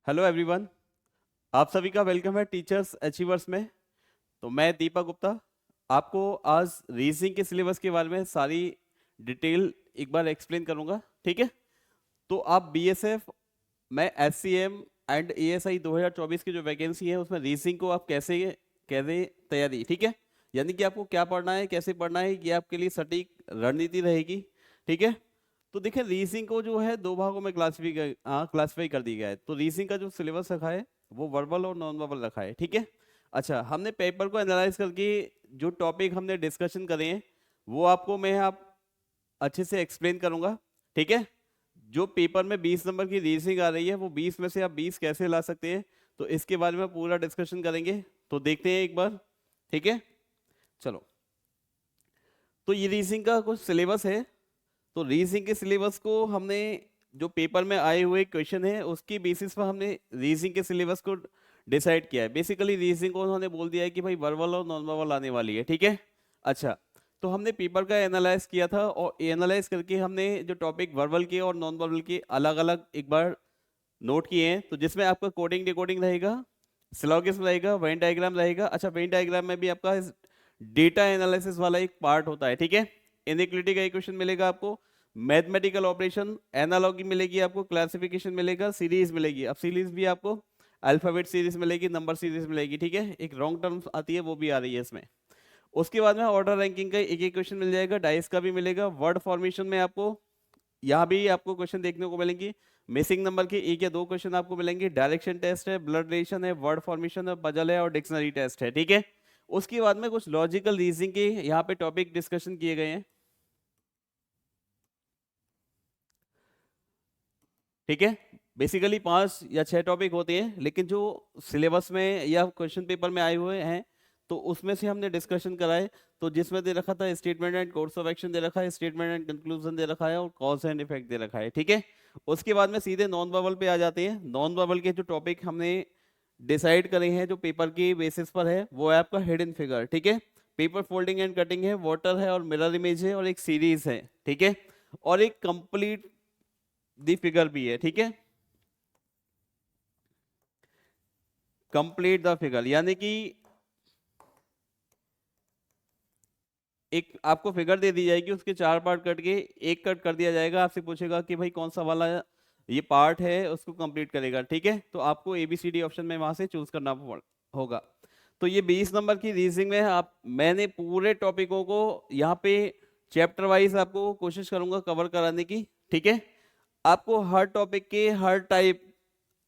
Hello everyone, आप सभी का वेलकम है टीचर्स अचीवर्स में। तो मैं दीपक गुप्ता आपको आज रीजनिंग के सिलेबस के बारे में सारी डिटेल एक बार एक्सप्लेन करूंगा। ठीक है, तो आप बीएसएफ में एससीएम एंड एएसआई 2024 की जो वैकेंसी है उसमें रीजनिंग को आप कैसे कैसे तैयारी, ठीक है, यानी कि आपको क्या पढ़ना है, कैसे पढ़ना है, ये आपके लिए सटीक रणनीति रहेगी। ठीक है, तो देखिए रीजनिंग को जो है दो भागों में क्लासिफाई कर दिया गया है। तो रीजनिंग का जो सिलेबस रखा है वो वर्बल और नॉन वर्बल रखा है। ठीक है, अच्छा, हमने पेपर को एनालाइज करके जो टॉपिक हमने डिस्कशन करे हैं वो आपको मैं आप अच्छे से एक्सप्लेन करूंगा। ठीक है, जो पेपर में 20 नंबर की रीजनिंग आ रही है वो 20 में से आप 20 कैसे ला सकते हैं, तो इसके बारे में पूरा डिस्कशन करेंगे। तो देखते हैं एक बार। ठीक है, चलो, तो ये रीजनिंग का कुछ सिलेबस है। तो रीजनिंग के सिलेबस को हमने जो पेपर में आए हुए क्वेश्चन है उसकी बेसिस पर हमने रीजनिंग के सिलेबस को डिसाइड किया है। बेसिकली रीजनिंग को उन्होंने बोल दिया है कि भाई वर्बल और नॉन वर्बल आने वाली है। ठीक है, अच्छा, तो हमने पेपर का एनालाइज किया था और एनालाइज करके हमने जो टॉपिक वर्बल के और नॉन वर्बल के अलग अलग एक बार नोट किए हैं। तो जिसमें आपका कोडिंग डिकोडिंग रहेगा, सिलोगिज्म रहेगा, वेन डायग्राम रहेगा। अच्छा, वेन डायग्राम में भी आपका डेटा एनालिसिस वाला एक पार्ट होता है। ठीक है, इनइक्वालिटी का इक्वेशन मिलेगा आपको, मैथमेटिकल ऑपरेशन, एनालॉगी मिलेगी आपको, क्लासिफिकेशन मिलेगा, सीरीज मिलेगी। अब सीरीज भी आपको अल्फाबेट सीरीज मिलेगी, नंबर सीरीज मिलेगी। ठीक है, एक रॉन्ग टर्म्स आती है वो भी आ रही है इसमें। उसके बाद में ऑर्डर रैंकिंग का एक एक क्वेश्चन मिल जाएगा, डाइस का भी मिलेगा। वर्ड फॉर्मेशन में आपको यहाँ भी आपको क्वेश्चन देखने को मिलेंगे। मिसिंग नंबर के एक या दो क्वेश्चन आपको मिलेंगे। डायरेक्शन टेस्ट है, ब्लड रिलेशन है, वर्ड फॉर्मेशन है, पजल है और डिक्शनरी टेस्ट है। ठीक है, उसके बाद में कुछ लॉजिकल रीजनिंग के यहाँ पे टॉपिक डिस्कशन किए गए हैं। ठीक है, बेसिकली 5 या 6 टॉपिक होते हैं, लेकिन जो सिलेबस में या क्वेश्चन पेपर में आए हुए हैं तो उसमें से हमने डिस्कशन कराए। तो जिसमें दे रखा था statement and course of action दे रखा है, स्टेटमेंट एंड कंक्लूजन दे रखा है और कॉज एंड इफेक्ट दे रखा है। ठीक है, उसके बाद में सीधे नॉन वर्बल पे आ जाते हैं। नॉन वर्बल के जो टॉपिक हमने डिसाइड करे हैं जो पेपर की बेसिस पर है वो है आपका हिडन फिगर। ठीक है, पेपर फोल्डिंग एंड कटिंग है, वाटर है और मिरर इमेज है और एक सीरीज है। ठीक है, और एक कंप्लीट दी फिगर भी है। ठीक है, कंप्लीट द फिगर यानी कि एक आपको फिगर दे दी जाएगी, उसके 4 पार्ट कट के एक कट कर दिया जाएगा। आपसे पूछेगा कि भाई कौन सा वाला ये पार्ट है, उसको कंप्लीट करेगा। ठीक है, तो आपको एबीसीडी ऑप्शन में वहां से चूज करना होगा। तो ये 20 नंबर की रीजनिंग में आप मैंने पूरे टॉपिकों को यहाँ पे चैप्टर वाइज आपको कोशिश करूंगा कवर कराने की। ठीक है, आपको हर टॉपिक के हर टाइप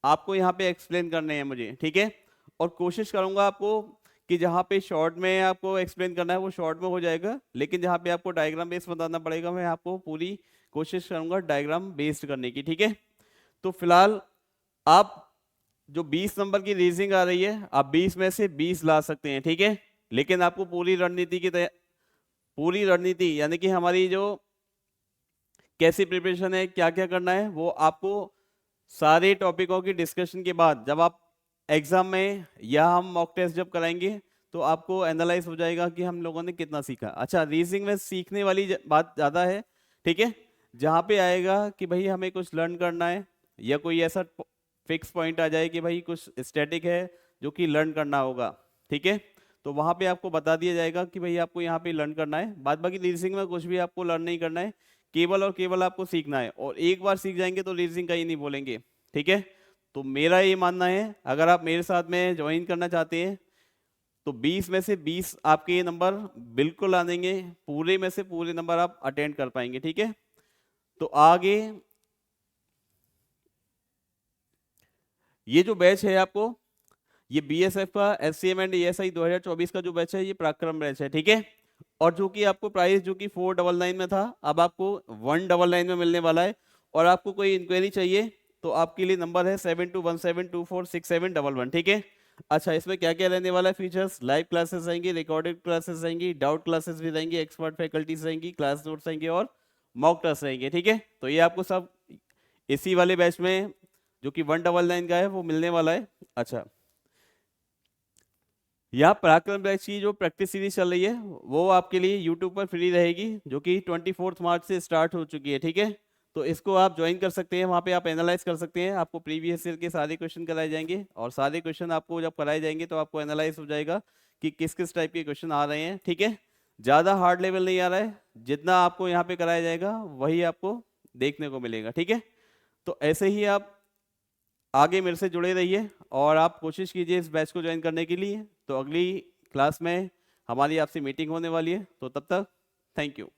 आपको यहाँ पे एक्सप्लेन करने हैं मुझे। ठीक है, और कोशिश करूंगा आपको कि जहाँ पे शॉर्ट में आपको एक्सप्लेन करना है वो शॉर्ट में हो जाएगा, लेकिन जहाँ पे आपको डायग्राम बेस्ड बताना पड़ेगा मैं आपको पूरी कोशिश करूंगा डायग्राम बेस्ड करने की। ठीक है, तो फिलहाल आप जो 20 नंबर की रीजनिंग आ रही है आप 20 में से 20 ला सकते हैं। ठीक है, लेकिन आपको पूरी रणनीति यानी कि हमारी जो कैसी प्रिपरेशन है, क्या क्या करना है, वो आपको सारे टॉपिकों की डिस्कशन के बाद जब आप एग्जाम में या हम मॉक टेस्ट जब कराएंगे तो आपको एनालाइज हो जाएगा कि हम लोगों ने कितना सीखा। अच्छा, रीजनिंग में सीखने वाली बात ज़्यादा है। ठीक है, जहाँ पे आएगा कि भाई हमें कुछ लर्न करना है या कोई ऐसा फिक्स पॉइंट आ जाए कि भाई कुछ स्टैटिक है जो कि लर्न करना होगा। ठीक है, तो वहाँ पे आपको बता दिया जाएगा कि भाई आपको यहाँ पे लर्न करना है। बाद बाकी रीजनिंग में कुछ भी आपको लर्न नहीं करना है, केवल और केवल आपको सीखना है। और एक बार सीख जाएंगे तो रीजनिंग का ही नहीं बोलेंगे। ठीक है, तो मेरा ये मानना है अगर आप मेरे साथ में ज्वाइन करना चाहते हैं तो 20 में से 20 आपके ये नंबर बिल्कुल आ देंगे, पूरे में से पूरे नंबर आप अटेंड कर पाएंगे। ठीक है, तो आगे ये जो बैच है आपको, ये बीएसएफ का एससीएम एंड एएसआई 2024 का जो बैच है ये पराक्रम बैच है। ठीक है, और जो कि आपको प्राइस जो कि 499 में था अब आपको 199 में मिलने वाला है। और आपको कोई इंक्वायरी चाहिए तो आपके लिए नंबर है 7217246711। ठीक है, अच्छा, इसमें क्या क्या रहने वाला है फीचर्स, लाइव क्लासेस रहेंगी, रिकॉर्डेड क्लासेस रहेंगी, डाउट क्लासेस भी रहेंगी, एक्सपर्ट फैकल्टीज रहेंगी, क्लास नोट्स रहेंगे और मॉक टेस्ट रहेंगे। ठीक है, तो ये आपको सब इसी वाले बैच में जो कि 199 का है वो मिलने वाला है। अच्छा, यहाँ पराक्रम बैच की जो प्रैक्टिस सीरीज चल रही है वो आपके लिए यूट्यूब पर फ्री रहेगी, जो कि 24 मार्च से स्टार्ट हो चुकी है। ठीक है, तो इसको आप ज्वाइन कर सकते हैं, वहाँ पे आप एनालाइज कर सकते हैं। आपको प्रीवियस ईयर के सारे क्वेश्चन कराए जाएंगे और सारे क्वेश्चन आपको जब कराए जाएंगे तो आपको एनालाइज हो जाएगा कि किस किस टाइप के क्वेश्चन आ रहे हैं। ठीक है, ज़्यादा हार्ड लेवल नहीं आ रहा है, जितना आपको यहाँ पे कराया जाएगा वही आपको देखने को मिलेगा। ठीक है, तो ऐसे ही आप आगे मेरे से जुड़े रहिए और आप कोशिश कीजिए इस बैच को ज्वाइन करने के लिए। तो अगली क्लास में हमारी आपसे मीटिंग होने वाली है, तो तब तक थैंक यू।